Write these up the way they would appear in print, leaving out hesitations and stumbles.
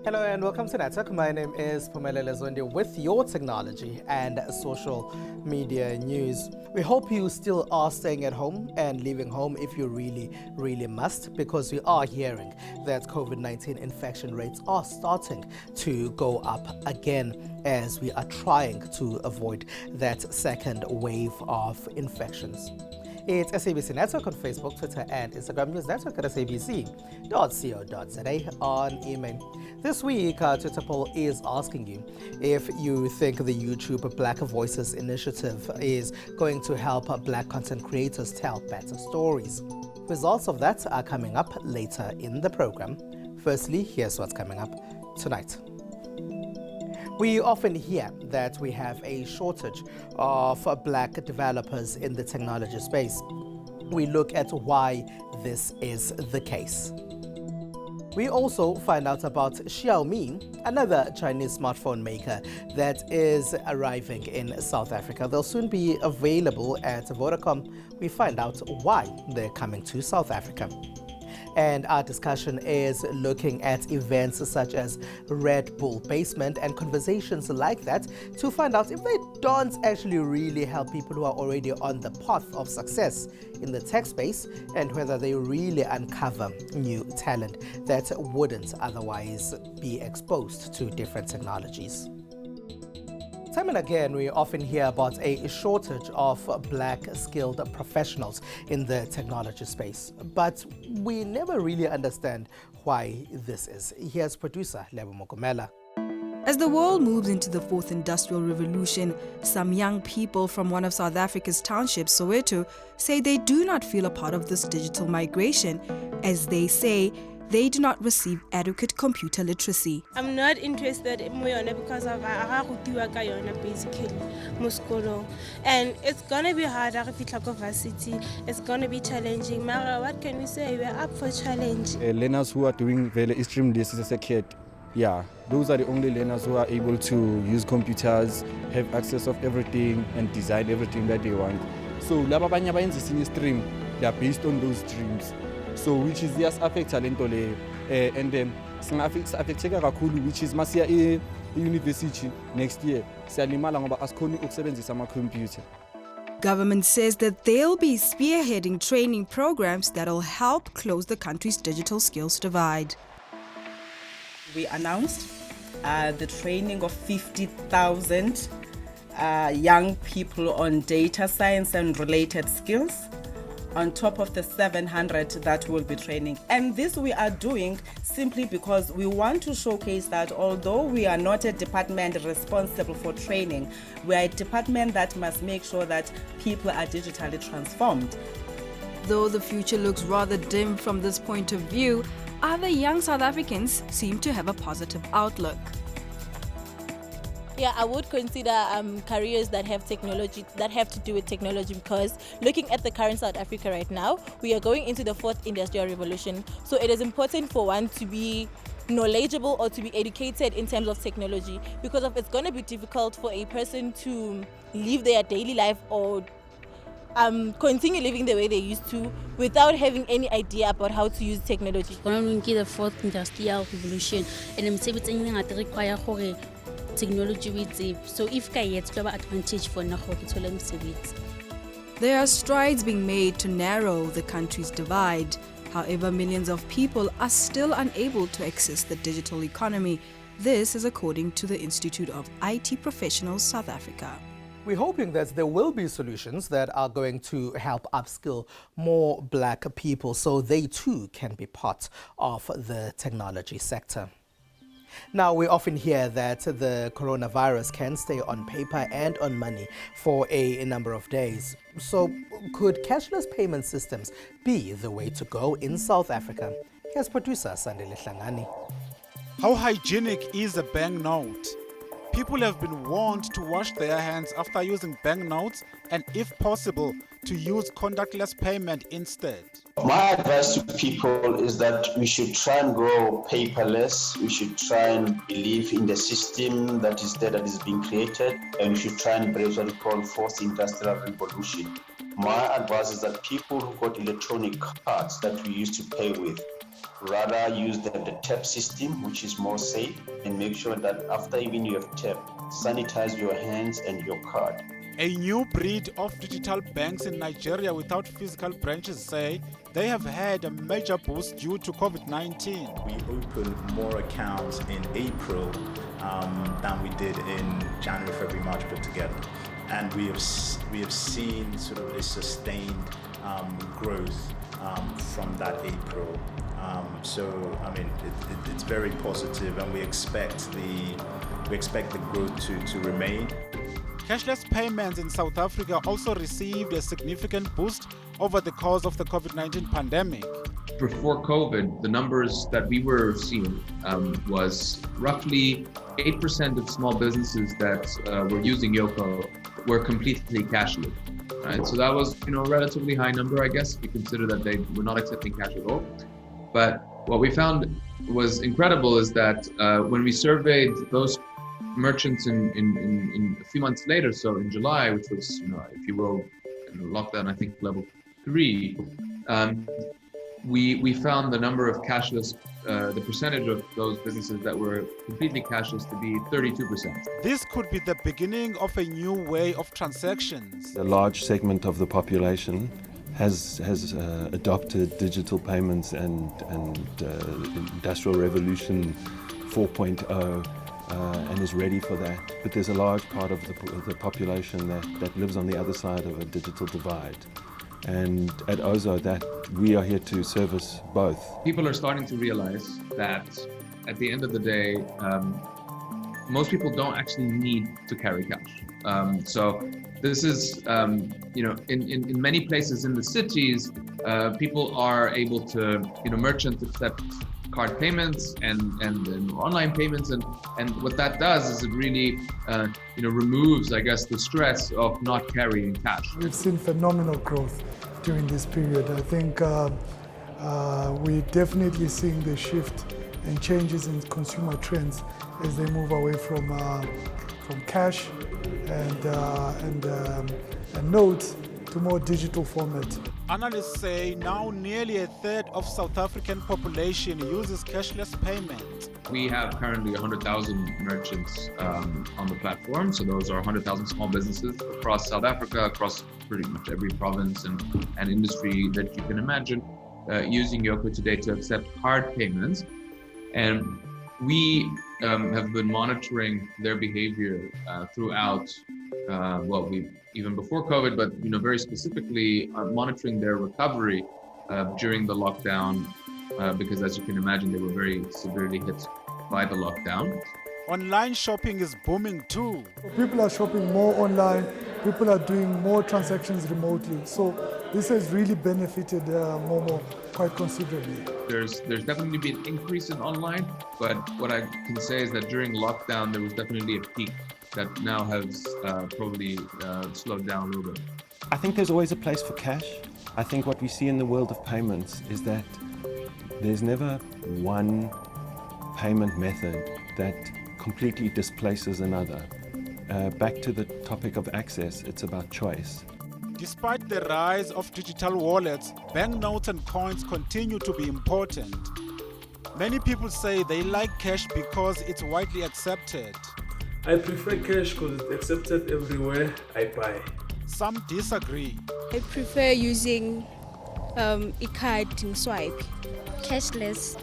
Hello and welcome to Network. My name is Phumelele Zondi with your technology and social media news. We hope you still are staying at home and leaving home if you really must, because we are hearing that COVID-19 infection rates are starting to go up again as we are trying to avoid that second wave of infections. It's SABC Network on Facebook, Twitter, and Instagram. News Network at sabc.co.za on email. This week, our Twitter poll is asking you if you think the YouTube Black Voices initiative is going to help Black content creators tell better stories. Results of that are coming up later in the program. Firstly, here's what's coming up tonight. We often hear that we have a shortage of Black developers in the technology space. We look at why this is the case. We also find out about Xiaomi, another Chinese smartphone maker that is arriving in South Africa. They'll soon be available at Vodacom. We find out why they're coming to South Africa. And our discussion is looking at events such as Red Bull Basement and conversations like that to find out if they don't actually really help people who are already on the path of success in the tech space, and whether they really uncover new talent that wouldn't otherwise be exposed to different technologies. Time and again, we often hear about a shortage of Black skilled professionals in the technology space, but we never really understand why this is. Here's producer Lebo Mokomela. As the world moves into the fourth industrial revolution, some young people from one of South Africa's townships, Soweto, say they do not feel a part of this digital migration, as they say they do not receive adequate computer literacy. I'm not interested in Moyona because of basically Muskolo. And it's gonna be harder if you talk of varsity. It's gonna be challenging. Mara, what can we say? We're up for challenge. Learners who are doing very extreme this as a kid. Yeah, those are the only learners who are able to use computers, have access of everything and design everything that they want. So laba banya bayenza isinye stream, they are based on those streams. So which is just affect talent and then affecteka kakhulu, which is masiya university next year siyalimala ngoba asikhoni ukusebenzisa ama computer. Government says that they'll be spearheading training programs that'll help close the country's digital skills divide. We announced the training of 50,000 young people on data science and related skills, on top of the 700 that we'll be training. And this we are doing simply because we want to showcase that although we are not a department responsible for training, we are a department that must make sure that people are digitally transformed. Though the future looks rather dim from this point of view, other young South Africans seem to have a positive outlook. Yeah, I would consider careers that have technology, that have to do with technology, because looking at the current South Africa right now, we are going into the fourth industrial revolution. So it is important for one to be knowledgeable or to be educated in terms of technology, because it's going to be difficult for a person to live their daily life or continue living the way they used to without having any idea about how to use technology. The fourth industrial revolution, and I'm saying it require technology with it. So if it's an advantage for There are strides being made to narrow the country's divide. However, millions of people are still unable to access the digital economy. This is according to the Institute of IT Professionals South Africa. We're hoping that there will be solutions that are going to help upskill more Black people so they too can be part of the technology sector. Now, we often hear that the coronavirus can stay on paper and on money for a number of days. So, could cashless payment systems be the way to go in South Africa? Here's producer Sandile Hlangani. How hygienic is a banknote? People have been warned to wash their hands after using banknotes and, if possible, to use contactless payment instead. My advice to people is that we should try and go paperless. We should try and believe in the system that is there, that is being created, and we should try and embrace what we call fourth industrial revolution. My advice is that people who got electronic cards that we used to pay with, rather use the tap system, which is more safe, and make sure that after even you have tapped, sanitize your hands and your card. A new breed of digital banks in Nigeria without physical branches say they have had a major boost due to COVID-19. We opened more accounts in April than we did in January, February, March put together. And we have seen sort of a sustained growth from that April. So I mean, it's very positive, and we expect the growth to remain. Cashless payments in South Africa also received a significant boost over the course of the COVID-19 pandemic. Before COVID, the numbers that we were seeing was roughly 8% of small businesses that were using Yoko were completely cashless. Right? So that was, a relatively high number, I guess, if you consider that they were not accepting cash at all. But what we found was incredible is that when we surveyed those merchants in a few months later, so in July, which was, if you will, lockdown, I think level 3, we found the number of cashless, the percentage of those businesses that were completely cashless to be 32%. This could be the beginning of a new way of transactions. A large segment of the population has adopted digital payments and Industrial Revolution 4.0 and is ready for that. But there's a large part of the population that lives on the other side of a digital divide. And at Ozo, that we are here to service both. People are starting to realize that at the end of the day, most people don't actually need to carry cash. So this is, in many places in the cities, people are able to, merchants accept card payments and online payments, and what that does is it really removes, I guess, the stress of not carrying cash. We've seen phenomenal growth during this period. I think we're definitely seeing the shift and changes in consumer trends as they move away from cash and notes to more digital format. Analysts say now nearly a third of South African population uses cashless payment. We have currently 100,000 merchants on the platform. So those are 100,000 small businesses across South Africa, across pretty much every province and industry that you can imagine, using Yoko today to accept card payments. And we have been monitoring their behavior throughout, even before COVID, but very specifically monitoring their recovery during the lockdown, because as you can imagine, they were very severely hit by the lockdown. Online shopping is booming too. People are shopping more online, people are doing more transactions remotely. So this has really benefited Momo quite considerably. There's definitely been an increase in online, but what I can say is that during lockdown, there was definitely a peak that now has probably slowed down a little bit. I think there's always a place for cash. I think what we see in the world of payments is that there's never one payment method that completely displaces another. Back to the topic of access, it's about choice. Despite the rise of digital wallets, banknotes and coins continue to be important. Many people say they like cash because it's widely accepted. I prefer cash because it's accepted everywhere I buy. Some disagree. I prefer using a card and swipe. Cashless.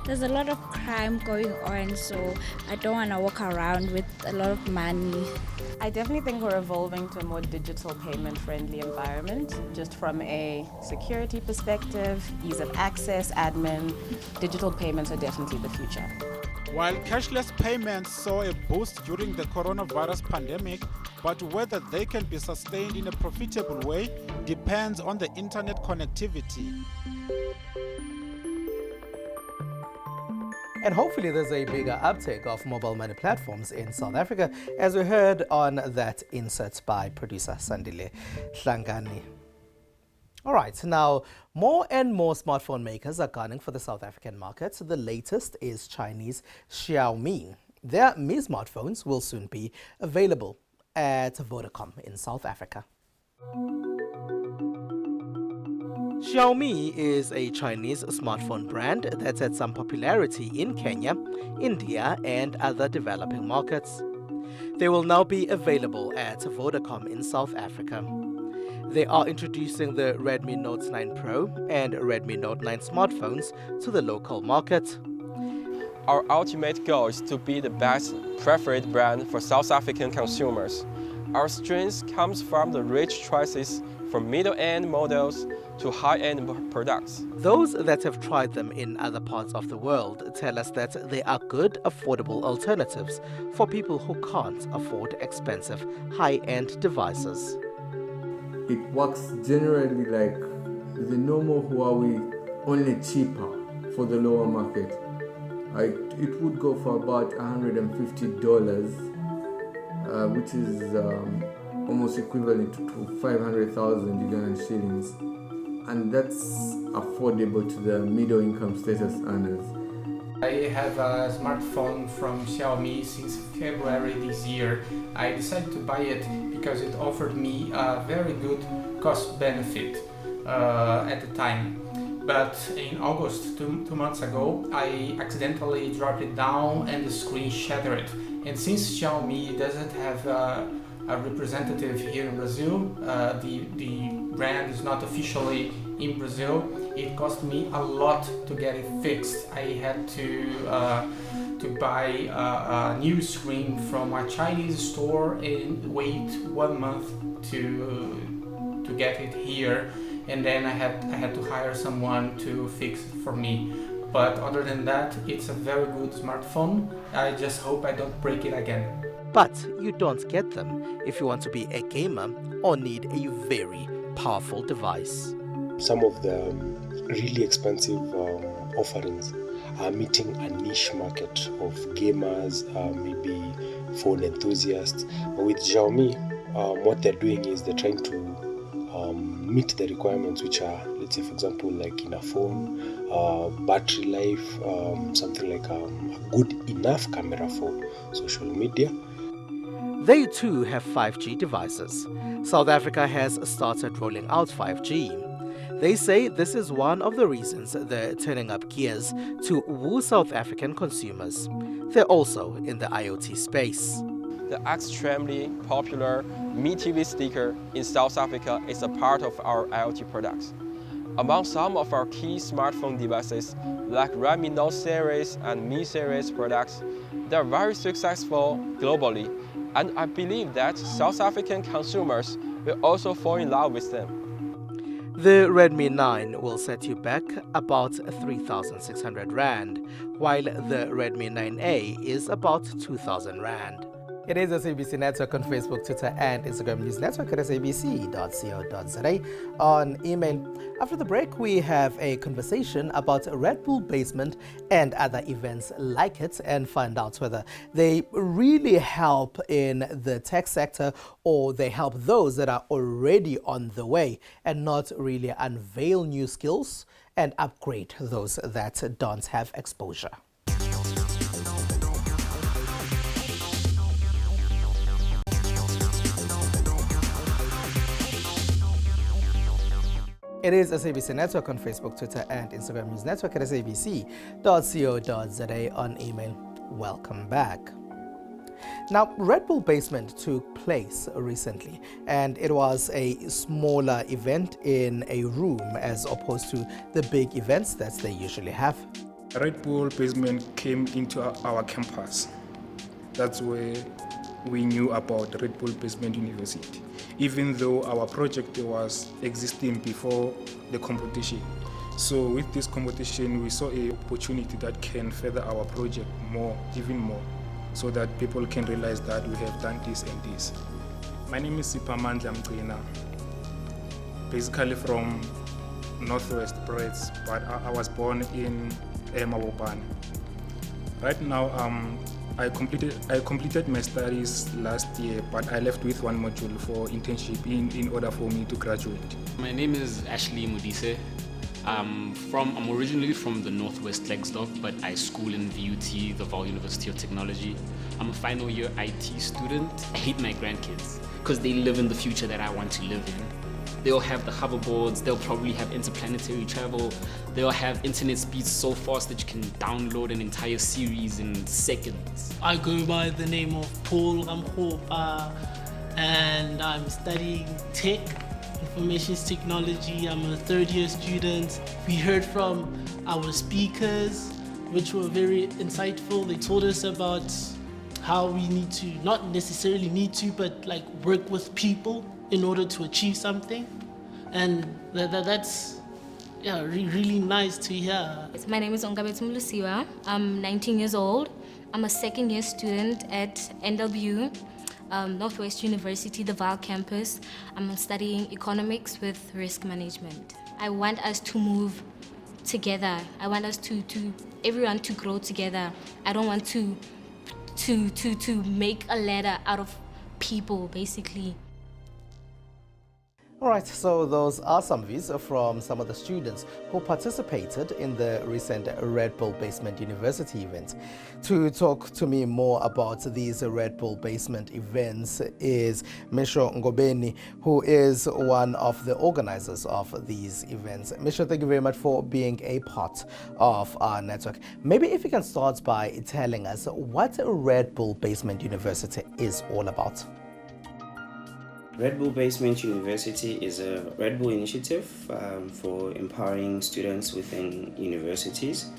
There's a lot of crime going on, so I don't want to walk around with a lot of money. I definitely think we're evolving to a more digital payment-friendly environment, just from a security perspective, ease of access, admin. Digital payments are definitely the future. While cashless payments saw a boost during the coronavirus pandemic, but whether they can be sustained in a profitable way depends on the internet connectivity. And hopefully there's a bigger uptake of mobile money platforms in South Africa, as we heard on that insert by producer Sandile Hlangani. All right, now more and more smartphone makers are gunning for the South African market. The latest is Chinese Xiaomi. Their Mi smartphones will soon be available at Vodacom in South Africa. Xiaomi is a Chinese smartphone brand that's had some popularity in Kenya, India, and other developing markets. They will now be available at Vodacom in South Africa. They are introducing the Redmi Note 9 Pro and Redmi Note 9 smartphones to the local market. Our ultimate goal is to be the best preferred brand for South African consumers. Our strength comes from the rich choices from middle-end models to high-end products. Those that have tried them in other parts of the world tell us that they are good, affordable alternatives for people who can't afford expensive, high-end devices. It works generally like the normal Huawei, only cheaper for the lower market. It would go for about $150, which is almost equivalent to 500,000 Ugandan shillings. And that's affordable to the middle income status earners. I have a smartphone from Xiaomi since February this year. I decided to buy it because it offered me a very good cost benefit at the time. But in August, two months ago, I accidentally dropped it down and the screen shattered. And since Xiaomi doesn't have a representative here in Brazil, the brand is not officially in Brazil, it cost me a lot to get it fixed. I had to buy a new screen from a Chinese store and wait 1 month to get it here. And then I had to hire someone to fix it for me. But other than that, it's a very good smartphone. I just hope I don't break it again. But you don't get them if you want to be a gamer or need a very powerful device. Some of the really expensive offerings are meeting a niche market of gamers, maybe phone enthusiasts. But with Xiaomi, what they're doing is they're trying to meet the requirements, which are, let's say, for example, like in a phone, battery life, something like a good enough camera for social media. They too have 5G devices. South Africa has started rolling out 5G. They say this is one of the reasons they're turning up gears to woo South African consumers. They're also in the IoT space. The extremely popular Mi TV sticker in South Africa is a part of our IoT products. Among some of our key smartphone devices, like Redmi Note series and Mi series products, they are very successful globally, and I believe that South African consumers will also fall in love with them. The Redmi 9 will set you back about 3,600 Rand, while the Redmi 9A is about 2,000 Rand. It is SABC Network on Facebook, Twitter, and Instagram News Network at sabc.co.za on email. After the break, we have a conversation about Red Bull Basement and other events like it and find out whether they really help in the tech sector or they help those that are already on the way and not really unveil new skills and upgrade those that don't have exposure. It is SABC Network on Facebook, Twitter, and Instagram News Network at sabc.co.za on email. Welcome back. Now, Red Bull Basement took place recently, and it was a smaller event in a room as opposed to the big events that they usually have. Red Bull Basement came into our campus. That's where we knew about Red Bull Basement University, even though our project was existing before the competition. So with this competition, we saw an opportunity that can further our project more, even more, so that people can realize that we have done this and this. My name is Sipamandla Mqina, basically from Northwest Brits, but I was born in Mabopane. Right now, I completed my studies last year, but I left with one module for internship in order for me to graduate. My name is Ashley Mudise. I'm originally from the Northwest Klerksdorp, but I school in VUT, the Vaal University of Technology. I'm a final year IT student. I hate my grandkids because they live in the future that I want to live in. they'll have the hoverboards, they'll probably have interplanetary travel, they'll have internet speeds so fast that you can download an entire series in seconds. I go by the name of Paul Ramhopa, and I'm studying tech, information technology. I'm a third-year student. We heard from our speakers, which were very insightful. They told us about how we need to, not necessarily need to, but like work with people in order to achieve something. And that's really nice to hear. My name is Ongabethu Mulusiwa. I'm 19 years old. I'm a second-year student at NW, Northwest University, the Vaal campus. I'm studying economics with risk management. I want us to move together. I want us to everyone to grow together. I don't want to make a ladder out of people, basically. All right, so those are some views from some of the students who participated in the recent Red Bull Basement University event. To talk to me more about these Red Bull Basement events is Misho Ngobeni, who is one of the organizers of these events. Misho, thank you very much for being a part of our network. Maybe if you can start by telling us what Red Bull Basement University is all about. Red Bull Basement University is a Red Bull initiative for empowering students within universities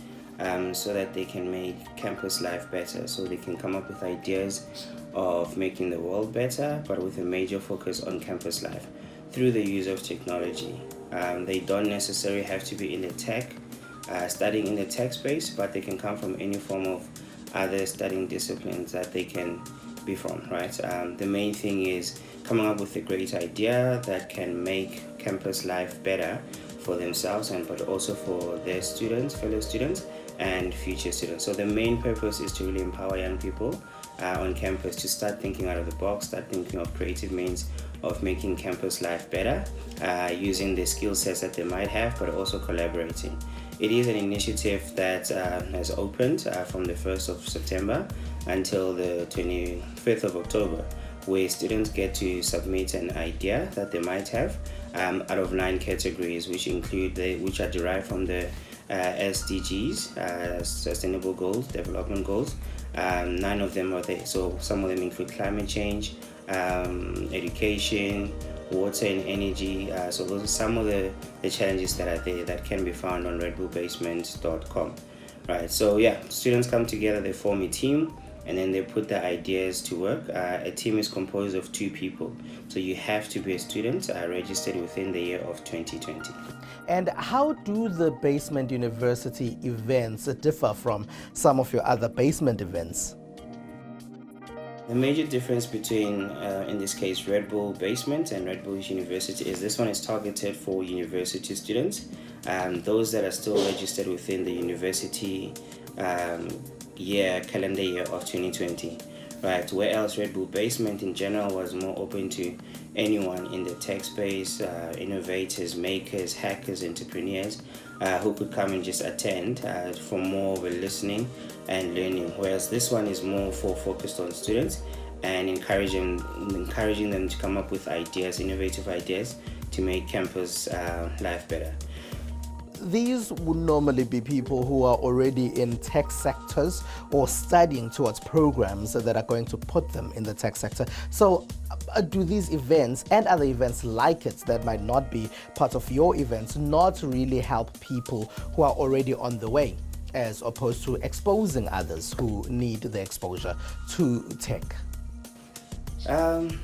so that they can make campus life better, so they can come up with ideas of making the world better, but with a major focus on campus life through the use of technology. They don't necessarily have to be in the tech, studying in the tech space, but they can come from any form of other studying disciplines that they can be from, right? The main thing is coming up with a great idea that can make campus life better for themselves but also for their students, fellow students, and future students. So the main purpose is to really empower young people on campus to start thinking out of the box, start thinking of creative means of making campus life better, using the skill sets that they might have, but also collaborating. It is an initiative that has opened from the 1st of September until the 25th of October, where students get to submit an idea that they might have out of 9 categories, which are derived from the SDGs, Sustainable Goals, Development Goals. 9 of them are there. So some of them include climate change, education, water and energy. So those are some of the challenges that are there that can be found on redbullbasement.com. Right. So yeah, students come together, they form a team, and then they put their ideas to work. A team is composed of 2 people. So you have to be a student registered within the year of 2020. And how do the Basement University events differ from some of your other basement events? The major difference between, in this case, Red Bull Basement and Red Bull University is this one is targeted for university students, those that are still registered within the university calendar year of 2020, right? Whereas Red Bull Basement in general was more open to anyone in the tech space, innovators, makers, hackers, entrepreneurs, who could come and just attend for more of a listening and learning. Whereas this one is more focused on students and encouraging them to come up with ideas, innovative ideas to make campus life better. These would normally be people who are already in tech sectors or studying towards programs that are going to put them in the tech sector. So do these events and other events like it that might not be part of your events not really help people who are already on the way, as opposed to exposing others who need the exposure to tech?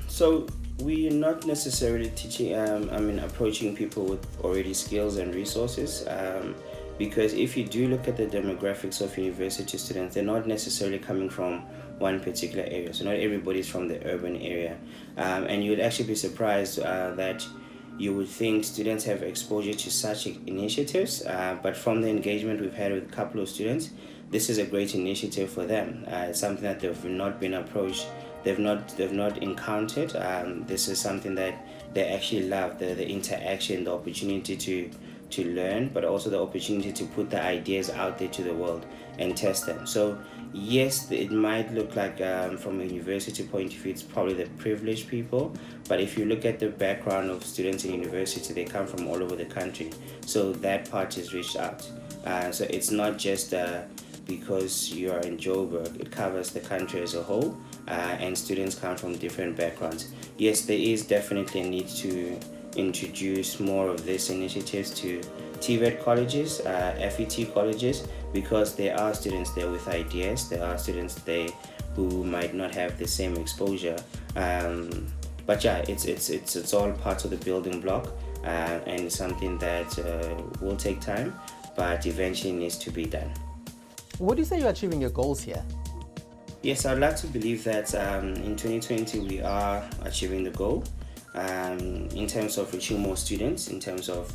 So we're not necessarily teaching, approaching people with already skills and resources, because if you do look at the demographics of university students, they're not necessarily coming from one particular area. So not everybody's from the urban area. And you would actually be surprised that you would think students have exposure to such initiatives, but from the engagement we've had with a couple of students, this is a great initiative for them. It's something that they've not been approached, they've not encountered. This is something that they actually love, the interaction, the opportunity to learn, but also the opportunity to put the ideas out there to the world and test them. So Yes, it might look like from a university point of view, it's probably the privileged people. But if you look at the background of students in university, they come from all over the country. So that part is reached out. So it's not just because you are in Joburg, it covers the country as a whole, and students come from different backgrounds. Yes, there is definitely a need to introduce more of these initiatives to TVET colleges, FET colleges, because there are students there with ideas, there are students there who might not have the same exposure. But yeah, it's all part of the building block, and something that will take time, but eventually needs to be done. Would you say you're achieving your goals here? Yes, I'd like to believe that in 2020 we are achieving the goal in terms of reaching more students, in terms of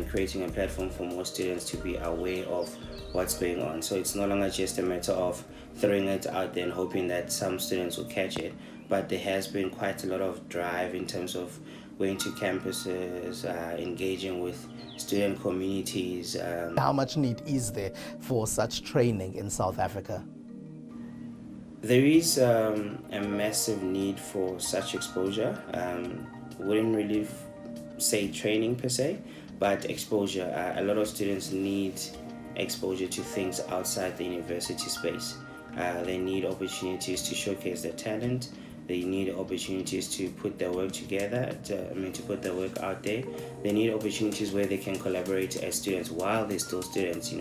creating a platform for more students to be aware of what's going on. So it's no longer just a matter of throwing it out there and hoping that some students will catch it, but there has been quite a lot of drive in terms of going to campuses, engaging with student communities. How much need is there for such training in South Africa? There is a massive need for such exposure. Wouldn't really say training per se, but exposure. A lot of students need exposure to things outside the university space. They need opportunities to showcase their talent. They need opportunities to put their work together, to put their work out there. They need opportunities where they can collaborate as students while they're still students,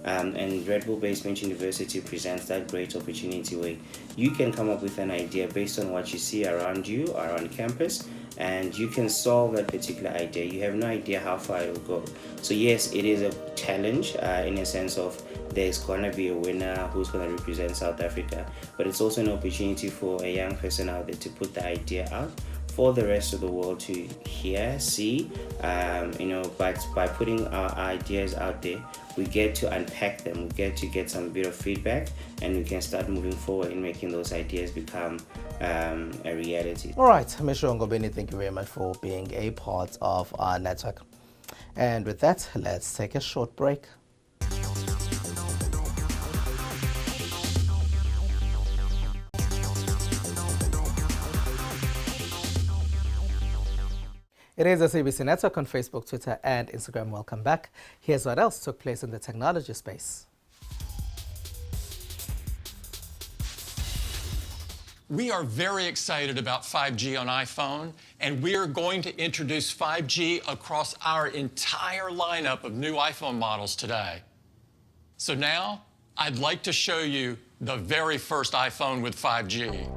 And Red Bull Basement University presents that great opportunity where you can come up with an idea based on what you see around you, around campus, and you can solve that particular idea. You have no idea how far it will go. So yes, it is a challenge in a sense of there's gonna be a winner who's gonna represent South Africa, but it's also an opportunity for a young person out there to put the idea out for the rest of the world to hear, see, but by putting our ideas out there, we get to unpack them, we get to get some bit of feedback, and we can start moving forward in making those ideas become a reality. All right, Mr. Ngobeni, thank you very much for being a part of our network. And with that, let's take a short break. It is a SABC network on Facebook, Twitter, and Instagram. Welcome back. Here's what else took place in the technology space. We are very excited about 5G on iPhone, and we are going to introduce 5G across our entire lineup of new iPhone models today. So now, I'd like to show you the very first iPhone with 5G.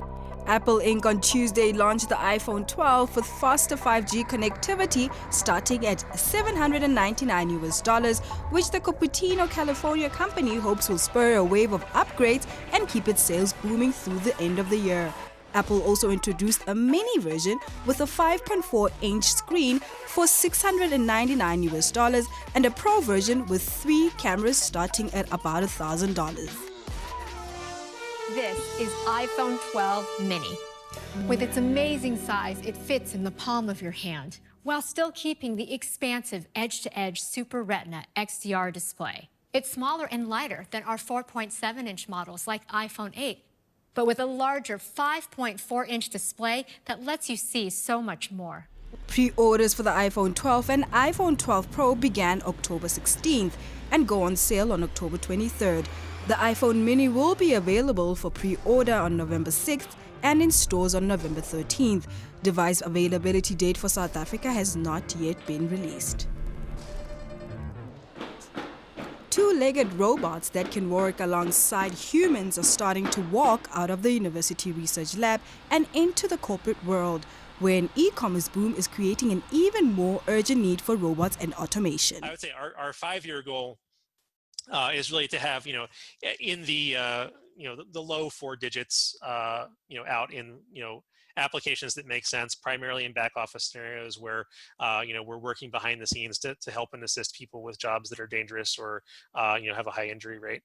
Apple Inc. on Tuesday launched the iPhone 12 with faster 5G connectivity starting at $799, which the Cupertino, California company hopes will spur a wave of upgrades and keep its sales booming through the end of the year. Apple also introduced a mini version with a 5.4-inch screen for $699 and a Pro version with 3 cameras starting at about $1,000. This is iPhone 12 mini. With its amazing size, it fits in the palm of your hand, while still keeping the expansive edge-to-edge Super Retina XDR display. It's smaller and lighter than our 4.7-inch models like iPhone 8, but with a larger 5.4-inch display that lets you see so much more. Pre-orders for the iPhone 12 and iPhone 12 Pro began October 16th and go on sale on October 23rd. The iPhone mini will be available for pre-order on November 6th and in stores on November 13th. Device availability date for South Africa has not yet been released. Two-legged robots that can work alongside humans are starting to walk out of the university research lab and into the corporate world, where an e-commerce boom is creating an even more urgent need for robots and automation. I would say our 5-year goal is really to have, in the, the low 4 digits, out in, applications that make sense, primarily in back office scenarios where we're working behind the scenes to help and assist people with jobs that are dangerous or have a high injury rate.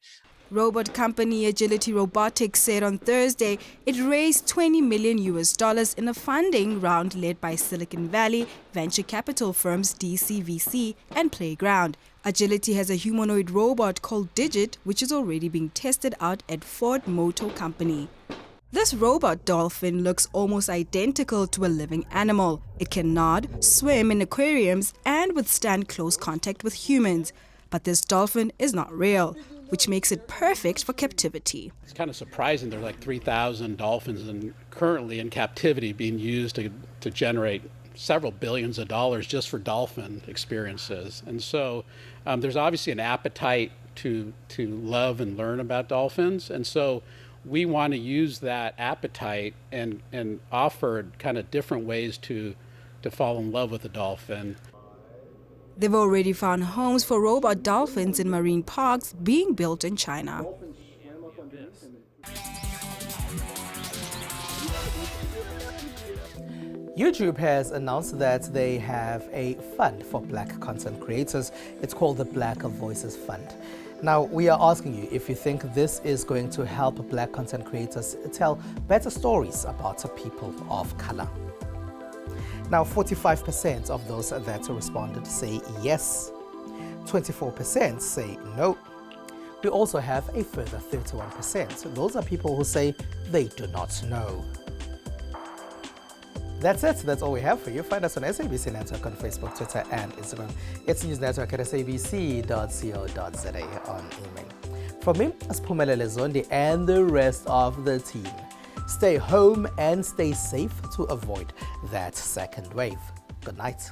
Robot company Agility Robotics said on Thursday it raised $20 million in a funding round led by Silicon Valley venture capital firms DCVC and Playground. Agility has a humanoid robot called Digit, which is already being tested out at Ford Motor Company. This robot dolphin looks almost identical to a living animal. It can nod, swim in aquariums, and withstand close contact with humans. But this dolphin is not real, which makes it perfect for captivity. It's kind of surprising. There are like 3,000 dolphins currently in captivity being used to generate several billions of dollars just for dolphin experiences. And so there's obviously an appetite to love and learn about dolphins. And so we want to use that appetite and offer kind of different ways to fall in love with a dolphin. They've already found homes for robot dolphins in marine parks being built in China. YouTube has announced that they have a fund for Black content creators. It's called the Black Voices Fund. Now, we are asking you if you think this is going to help Black content creators tell better stories about people of color. Now, 45% of those that responded say yes, 24% say no. We also have a further 31%. Those are people who say they do not know. That's it. That's all we have for you. Find us on SABC Network on Facebook, Twitter, and Instagram. It's News Network at sabc.co.za on email. From me, Aspumelele Zondi, and the rest of the team. Stay home and stay safe to avoid that second wave. Good night.